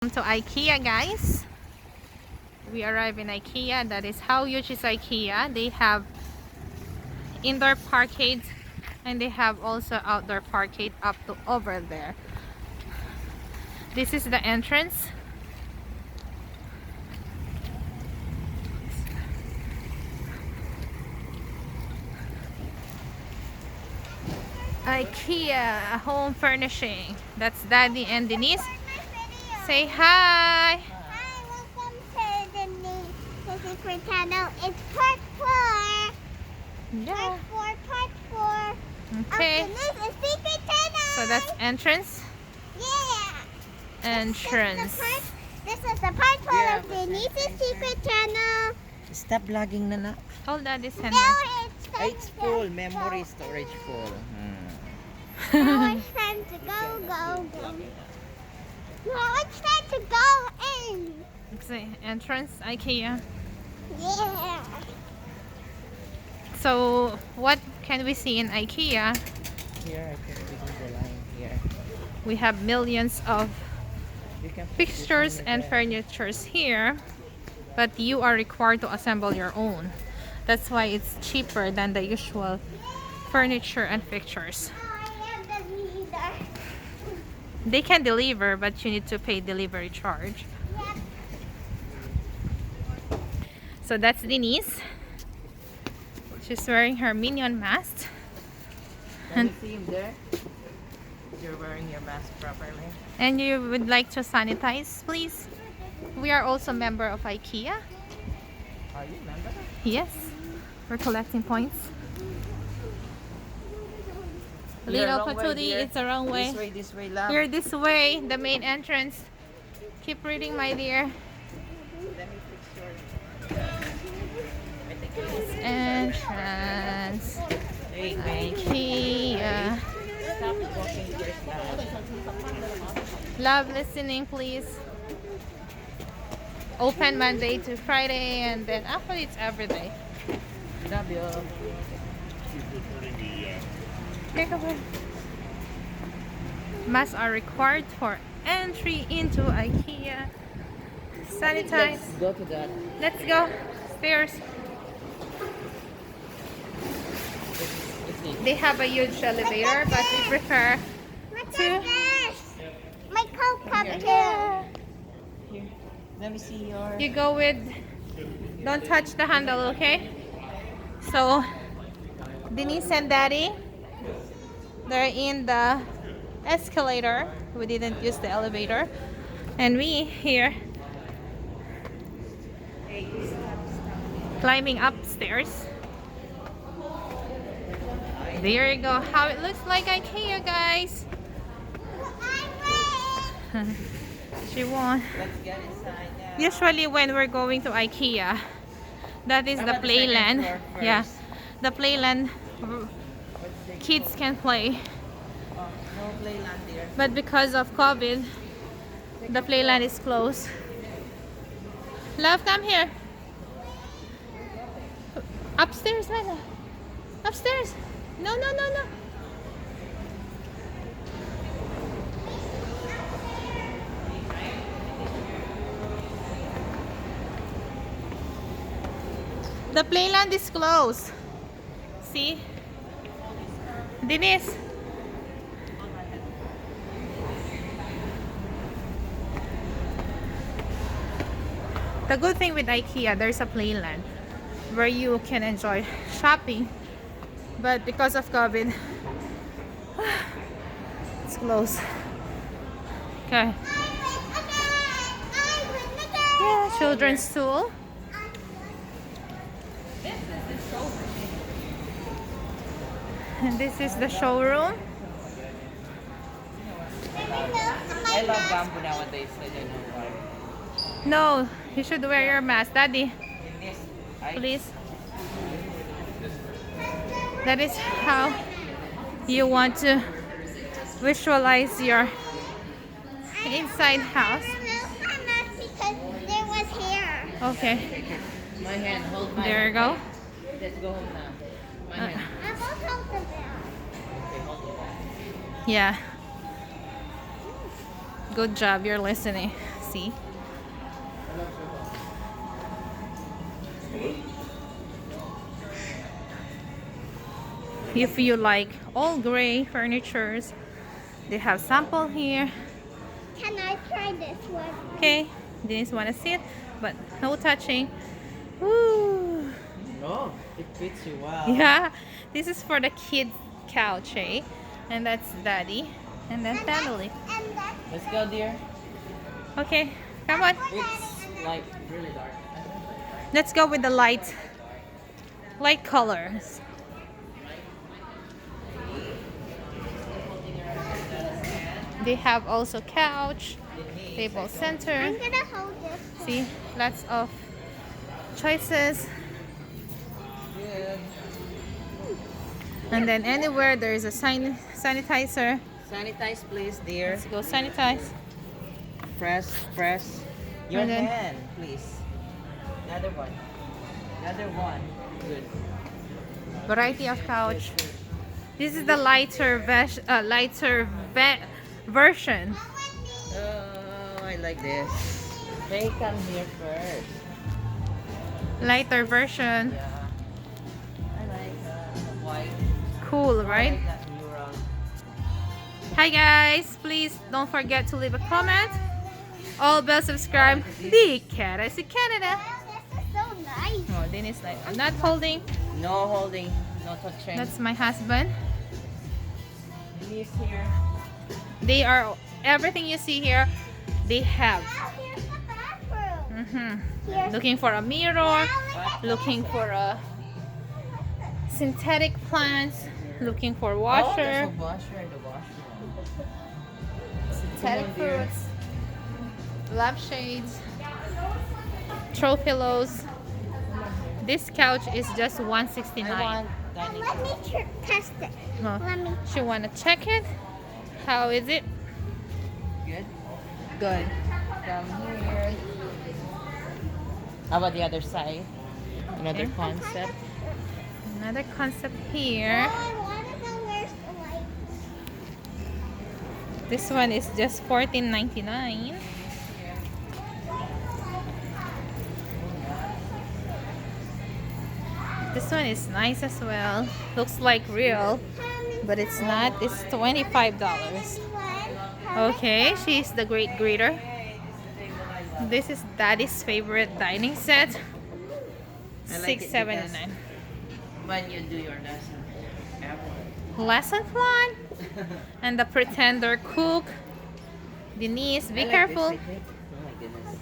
To IKEA, guys. We arrived in IKEA. That is how huge is IKEA. They have indoor parkades and they have also outdoor parkade up to over there. This is the entrance. IKEA home furnishing. That's Daddy and Denise. Say hi. Hi, welcome to the new secret channel. It's part 4. Yeah. Part 4. Okay. This is secret channel. So that's entrance. Yeah. Entrance. This is the part 4 of Denise's secret channel. Stop vlogging na na. Hold Daddy's hand. Now It's full. Memory storage full. Now it's time to go. Now it's time to go in. Okay. Entrance IKEA. Yeah. So what can we see in IKEA? Here, I can see the line here. We have millions of You can put fixtures this and on furnitures here, but you are required to assemble your own. That's why it's cheaper than the usual furniture and fixtures. I am the leader. They can deliver, but you need to pay delivery charge. Yep. So that's Denise. She's wearing her minion mask. Can you see him there? You're wearing your mask properly. And you would like to sanitize, please? We are also member of IKEA. Are you member? Yes, we're collecting points. You're Little wrong way, Patootie, dear. it's the wrong way. This way, love. Here, this way, the main entrance. Keep reading, my dear. Let me fix your... I think This entrance. Hey, babe. IKEA. Stop walking first, love. Love listening, please. Open Monday to Friday, and then actually it's every day. Love you. Here, come on. Masks are required for entry into IKEA. Sanitize. Let's go to that. Let's go. Stairs. They have a huge elevator, but we prefer What's to. this? My Coke cup too. Here. Let me see your... You go with. Don't touch the handle, okay? So, Denise and Daddy, they're in the escalator. We didn't use the elevator, and we here climbing upstairs. There you go. How it looks like IKEA, guys. She won. Let's get inside now. Usually when we're going to IKEA, that is How the about the second playland. floor first? Yeah, the playland kids can play. Oh, no playland there. But because of COVID, the playland is closed. Love, come here. Upstairs, Lila. Upstairs. No. The playland is closed. See? Denise. The good thing with IKEA, there's a playland where you can enjoy shopping. But because of COVID, it's closed. Okay. Yeah, children's stool. And this is the showroom. I love bamboo nowadays. I don't know why. No, you should wear your mask, Daddy. In this, Please. That is how you want to visualize your inside house. Because there was hair. Okay, my hand, hold my there you hand. go. Let's go home now. My hand. I will hold the bell. Okay, hold it. Yeah. Good job, you're listening. see. If you like all gray furnitures, they have sample here. Can I try this one? Okay, Denise wanna sit, but no touching. Woo! Oh, it fits you well. Yeah, this is for the kids couch, eh? And that's daddy, and then family. And then Let's go, dear. Okay, come on. It's like really dark. Let's go with the light colors. They have also couch, table I'm center. gonna hold this. See, lots of choices. Good. And then anywhere there is a sanitizer. Sanitize, please, dear. Let's go sanitize. Press your And then- hand, please. The other one. The other one. Good. Variety of couch. Good. This is the lighter version. Oh, I like this. Hey, come here first. Lighter version. Yeah. I like white. Cool, I right? like that mural. Hi guys, please don't forget to leave a comment. All bell subscribe. The Cat IC Canada. Wow, this is so nice. Oh, Dennis like I'm not holding. No holding, no touching. That's my husband. Denise here. They are everything you see here. They have. Wow, here's the bathroom. Here's Looking for a mirror. Wow, look at Looking for a synthetic plants. Looking for Oh, washer. there's a washer in the washroom. Synthetic Come on, dear. fruits. Lampshades. Throw pillows. This couch is just I $169. want dining Let me test it. Oh, Let me. she wanna check it? How is it? Good. Good. Come here. How about the other side? Another Okay. concept. Another concept Oh, here. I want to know where's the light. This one is just $14.99. This one is nice as well. Looks like real, but it's not. It's $25. Okay, she's the great greeter. This is Daddy's favorite dining set. I like it $6.79. When you do your lesson. Lesson plan and the pretender cook. Denise, be careful. Oh my goodness.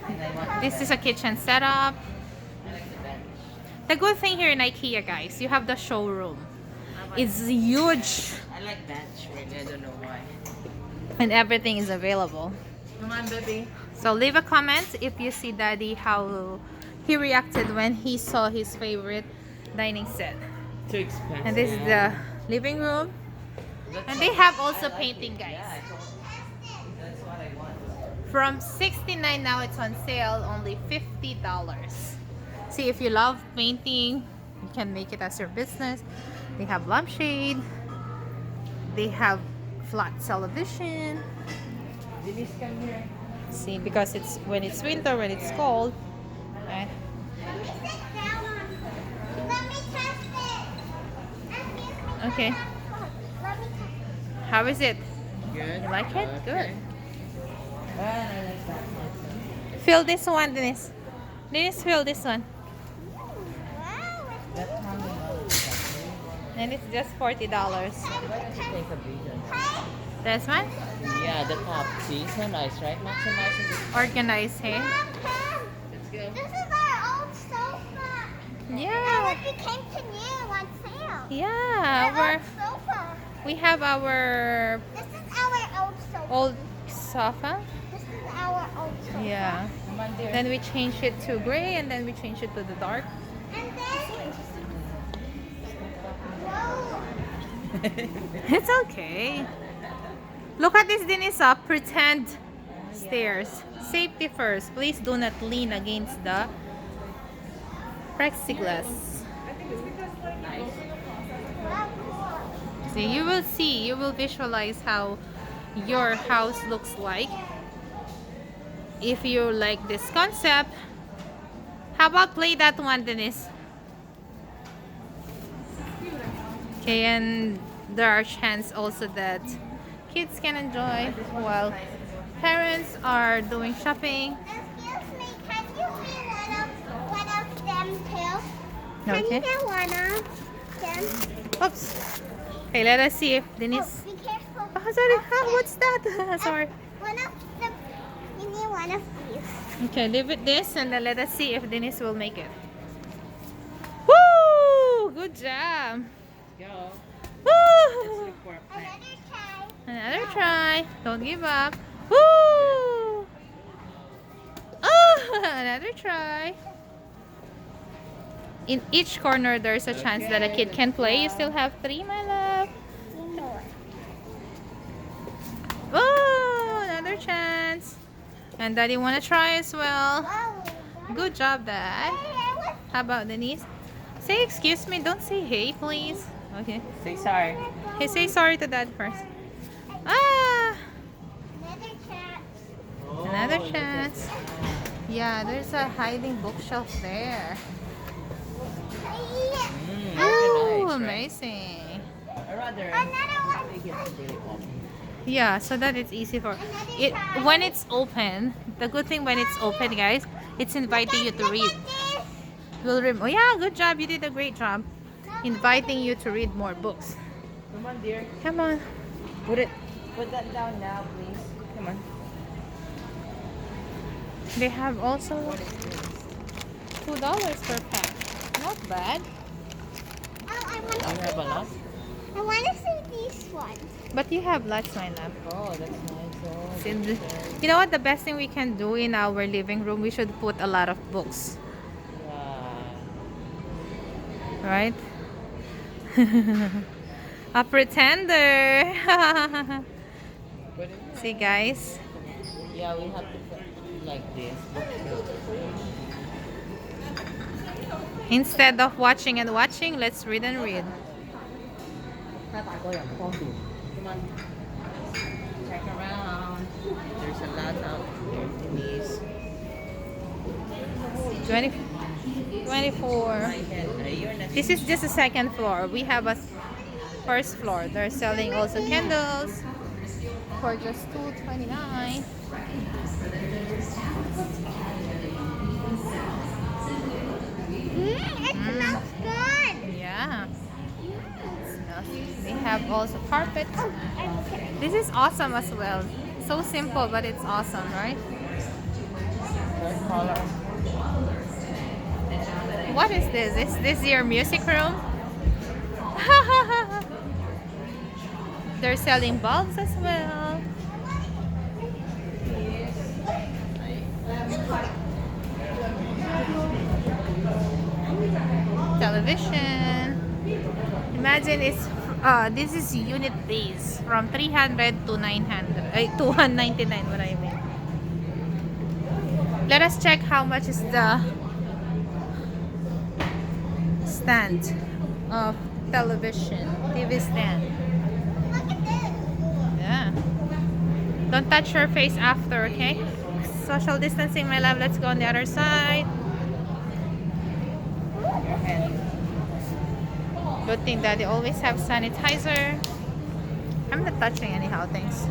And I want This is a kitchen setup. I like the bench. The good thing here in IKEA, guys, you have the showroom. It's huge I like bench really. I don't know why. and everything is available. Come on, baby. So leave a comment if you see Daddy how he reacted when he saw his favorite dining set. Too expensive. And this is the living room. And they have also painting, guys. Yeah, I told you. That's what I want. From $69 now it's on sale, only $50. See, if you love painting, you can make it as your business. They have lampshade. They have flat television. Denise, come here. See, because it's when it's winter, when it's cold. Right? Let me sit down on it. Let me test it. Excuse me. Okay. Let me test it. How is it? Good. You like it? Good. Ah, I like that. Fill this one, Dennis. Dennis, fill this one. Wow, That's how many dollars. And it's just $40. Why don't you take a video? This one? Yeah, the top. See, so nice, right? Maximizing the... Organized, hey? Let's go. This is our old sofa. And Yeah. it became to new on sale. Yeah. Our Our, old sofa. we have our This is our old sofa. old sofa. This is our old sofa. Yeah. Come on, dear. Then we changed it to gray and then we changed it to the dark. And then, whoa. It's okay. Look at this, Dennis. Pretend stairs. Safety first. Please do not lean against the plexiglass. Nice. See, you will visualize how your house looks like. if you like this concept, how about play that one, Denise? Okay, and there are chances also that kids can enjoy while parents are doing shopping. Excuse me, can you be one of them too? Can you Okay. get one of them? Oops. Okay, let us see if Oh, Denise. be careful. Oh, sorry. What's that? Sorry. One of them. You need one of these. Okay, leave it this and then let us see if Denise will make it. Woo! Good job. Go. Woo! Let's look for a plant. Another try. Another try. Don't give up. Woo! Oh, another try. In each corner, there's a chance that a kid can play. You still have 3, my love. No. Oh, another chance. And Daddy want to try as well. Wow. Good job, Dad. How about Denise? Say excuse me. Don't say hey, please. Okay. Say sorry. Hey, say sorry to Dad first. Ah, Another chance. another chance. Yeah, there's a hiding bookshelf there. Oh, Nice, right? amazing. Or rather, Another one. they get really open. Yeah, so that it's easy for it when it's open. The good thing when it's open, guys, it's inviting you to read. Look at this. Will oh yeah, good job. You did a great job. Inviting you to read more books. Come on, dear. Come on. Put that down now, please. Come on. They have also What is this? $2 per pack. Not bad. Oh, I You want have a lot? to see these ones. But you have lots, my love. Oh, that's nice. Oh, It's in the- You know what? The best thing we can do in our living room, we should put a lot of books. yeah. Right? A pretender. Put it. See, guys. Yeah, we have to put like this. Instead of watching and watching, let's read and read. Come on. Check around. There's a lot out there. 20, 24. This is just the second floor. We have a first floor. They're selling also candles for just $2.29. It smells good. Yeah. They have also carpet. Okay. This is awesome as well. So simple, but it's awesome, right? Color. What is this? Is this your music room? They're selling bulbs as well. Television. Imagine it's this is unit base from 300 to 900 to 199, what I mean. Let us check how much is the stand of television, TV stand. Look at this. Yeah. Don't touch your face after, okay? Social distancing, my love. Let's go on the other side. Your hand. Good thing that they always have sanitizer. I'm not touching anyhow, thanks.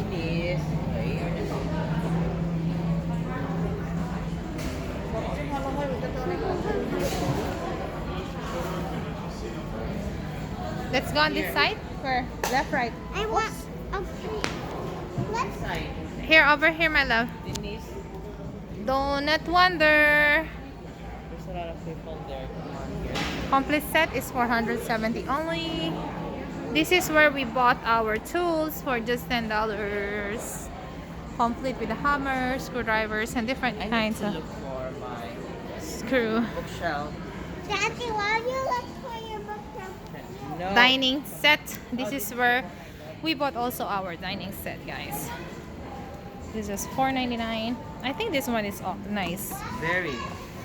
Please. Let's go on this side. Where? Left, right. I want. Okay. Let's. Side. Here, over here, my love. Denise. Donut Wonder. There's a lot of people there. Come on here. Complete set is 470 only. This is where we bought our tools for just $10. Complete with a hammer, screwdrivers, and different I need kinds to of look for my screw. bookshelf. Daddy, why do you look for your bookshelf? No. Dining set. This is where we bought also our dining set, guys. This is $4.99. I think this one is nice, Very.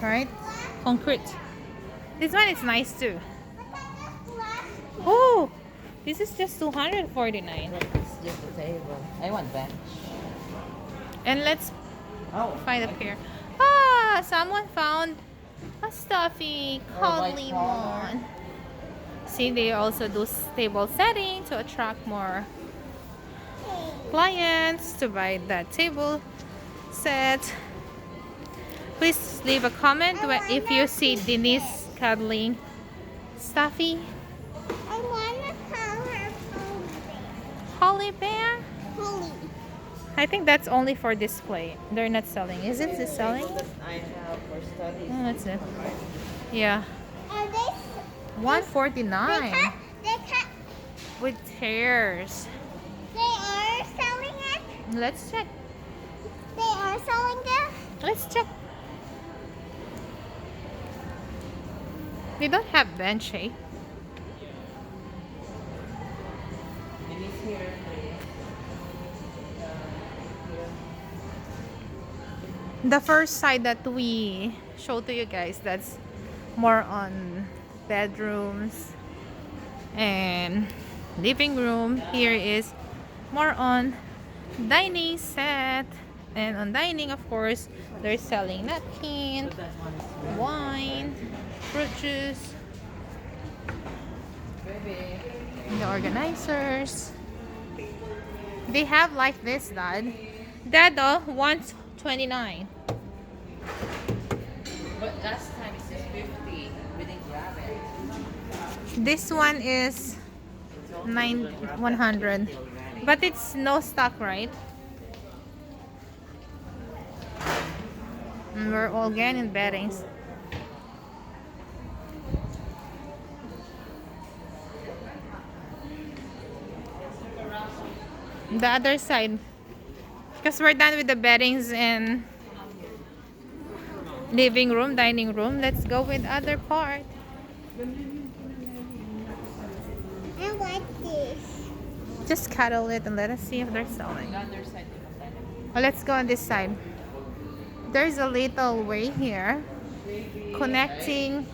right? Concrete. This one is nice too. Look at this glass. Oh, this is just $249. Right, just a table. I want bench. And let's Oh. find a pair. Ah, someone found a stuffy Or white cuddly collar. one. See, they also do table setting to attract more clients to buy that table set. Please leave a comment if you see Denise cuddling stuffy I want to call her holly bear. Polly. I think that's only for display. They're not selling. Is it selling? That I have for studies. Oh, that's it. Yeah. Are they? $149 They cut. with hairs. They are selling it. Let's check. They are selling it. Let's check. They don't have bench, eh? And it's here. The first side that we showed to you guys, that's more on bedrooms and living room. Here is more on dining set, and on dining, of course, they're selling napkin, That one is wine, fruit juice, baby. the organizers. They have like this, Dad. Dad, though, wants 29. But last time it says 50. We didn't grab it. This one is It's also 100, but it's no stock, right? And we're all getting beddings. The other side, because we're done with the beddings and living room, dining room. Let's go with other part. I like this. Just cuddle it and let us see if they're selling. The other side. Well, let's go on this side. There's a little way here connecting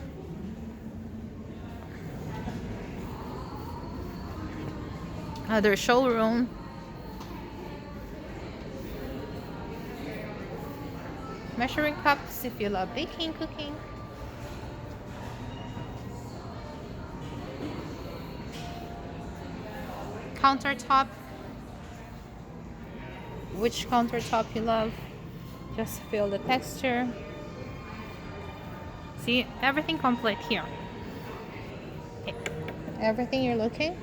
other showroom. Measuring cups if you love baking, cooking. Countertop. Which countertop you love? Just feel the texture. See, everything complete here. Okay. Everything you're looking,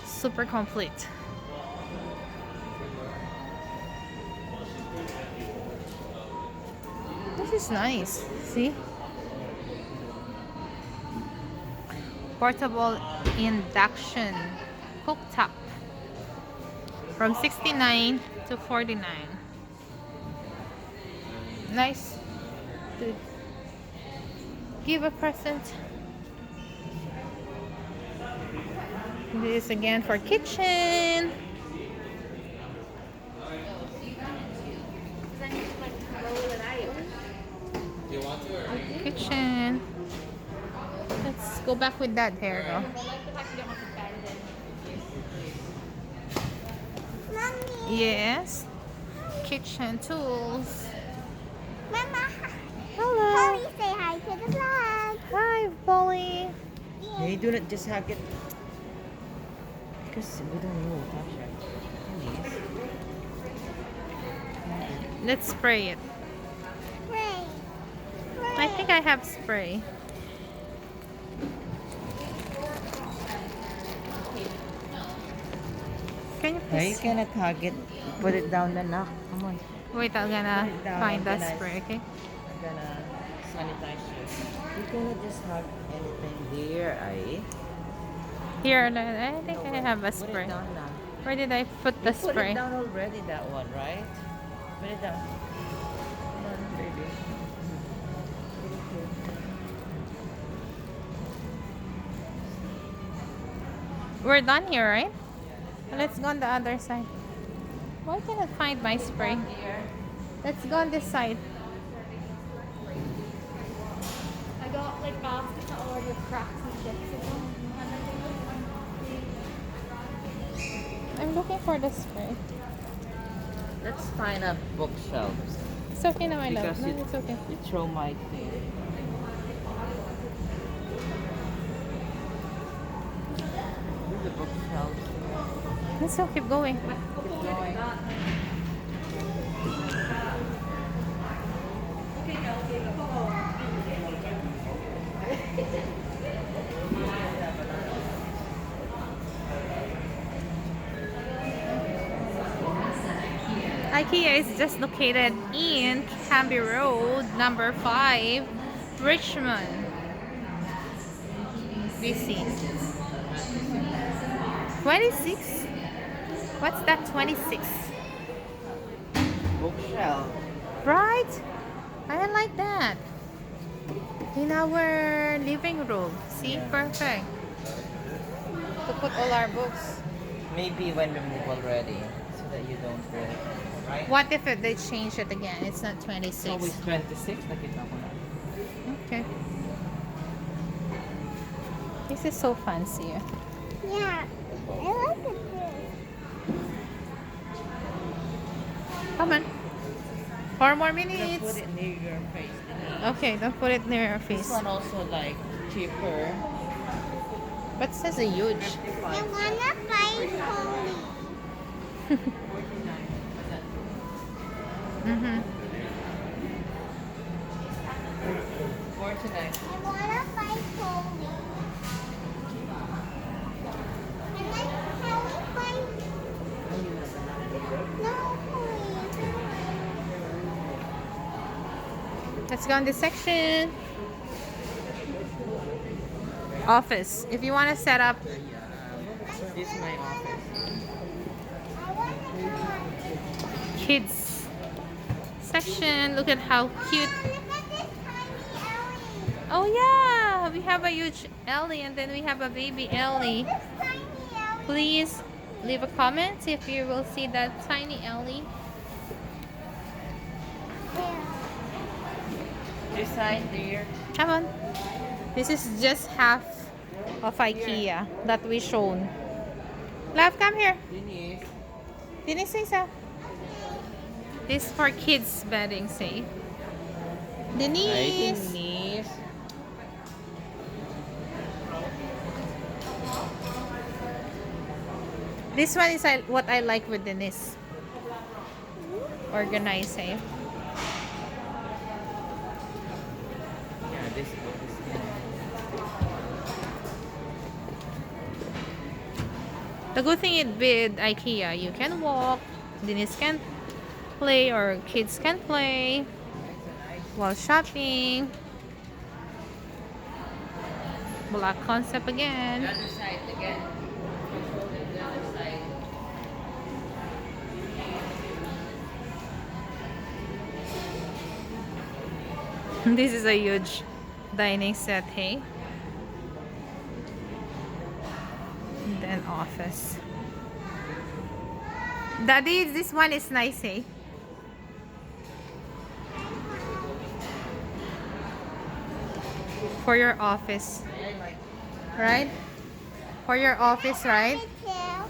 super complete. This is nice. See? Portable induction cooktop from 69 to 49. Nice to give a present. This again for kitchen. Kitchen. Let's go back with that hair though. Mommy. Yes. Kitchen tools. Mama. Hello. Polly, say hi to the vlog. Hi, Polly. Hey, do not just hug it. Because we don't know. Please. Let's spray it. Pray. I think I have spray. Can you Hey, you please? cannot hug it. Put it down the knock. Come on. Wait, I'm gonna Put it down, find the organize. spray, okay? I'm gonna sanitize you. You cannot just hug anything there, eh? Here, I think I have a Put spray. it down now. Where did I put the You put spray? it down already, that one, right? Put it down. Come on, baby. We're done here, right? Let's go on the other side. Why can't I find my spray? Let's go on this side. I got like baskets of all the cracks and chips in them. I'm looking for the spray. Let's find a bookshelves. It's okay now, I love. Because No, you, it's okay. you throw my thing. Where's the bookshelves? Let's still keep going. Keep going. IKEA is just located in Canby Road, number 5, Richmond, BC. 26? What's that 26? Bookshelf. Right? I like that. In our living room. See? Yeah. Perfect. To put all our books. Maybe when we move already, so that you don't really. Right? What if they change it again? It's not It's 26. always 26. Nakita ko na. Okay. This is so fancy. Yeah, I like it too. Come on. 4 more Don't minutes. put it near your face. Okay, don't put it near your This face. one also like cheaper. But it says a huge. I wanna buy Tony. Mm-hmm. 49. I wanna buy Tony. Can we buy? No, please. Let's go in this section. Office. If you want to set up This is my office. I wanna go. kids section, look at how cute. Look at this tiny Ellie. Oh yeah, we have a huge Ellie and then we have a baby Ellie. This tiny Ellie. Please leave a comment if you will see that tiny Ellie. This side there. Come on. This is just half of IKEA that we shown. Love, come here. Denise. Denise, say so. This for kids bedding, say. Hi, Denise. Denise. This one is what I like with Denise. Organize, eh? Yeah, this book is The good thing with IKEA, you can walk, Denise can play, or kids can play while shopping. Black concept again. the other side again. The other side. This is a huge dining set, hey? And then office. Daddy, this one is nice, hey? For your office, I like right? For your office, right? Can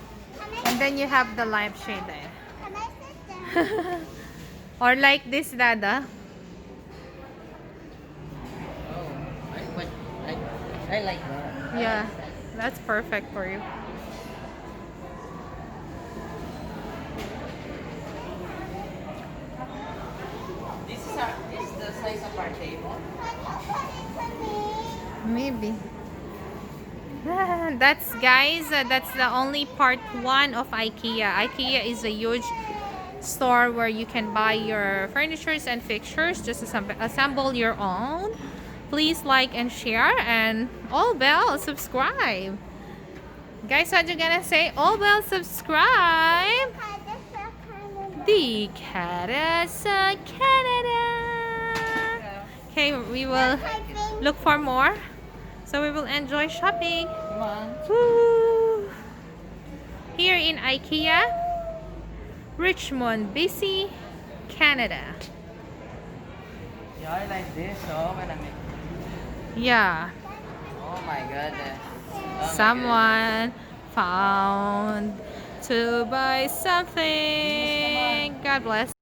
And then you have the lampshade there. I sit down? Or like this, Dada. oh, but I like that. Yeah, that's perfect for you. This is the size of our table. Can you put it to me? Maybe. That's guys, that's the only part 1 of IKEA. IKEA is a huge store where you can buy your furnitures and fixtures, just assemble your own. Please like and share, and all bell subscribe. Guys, what you gonna say? All bell subscribe. The Canada, Canada. Okay, we will look for more. So we will enjoy shopping. Come on. Woo! Here in IKEA, Richmond BC Canada. Yeah, I like this. Oh, when I make. Yeah, Oh my goodness. Oh my someone found to buy something. God bless.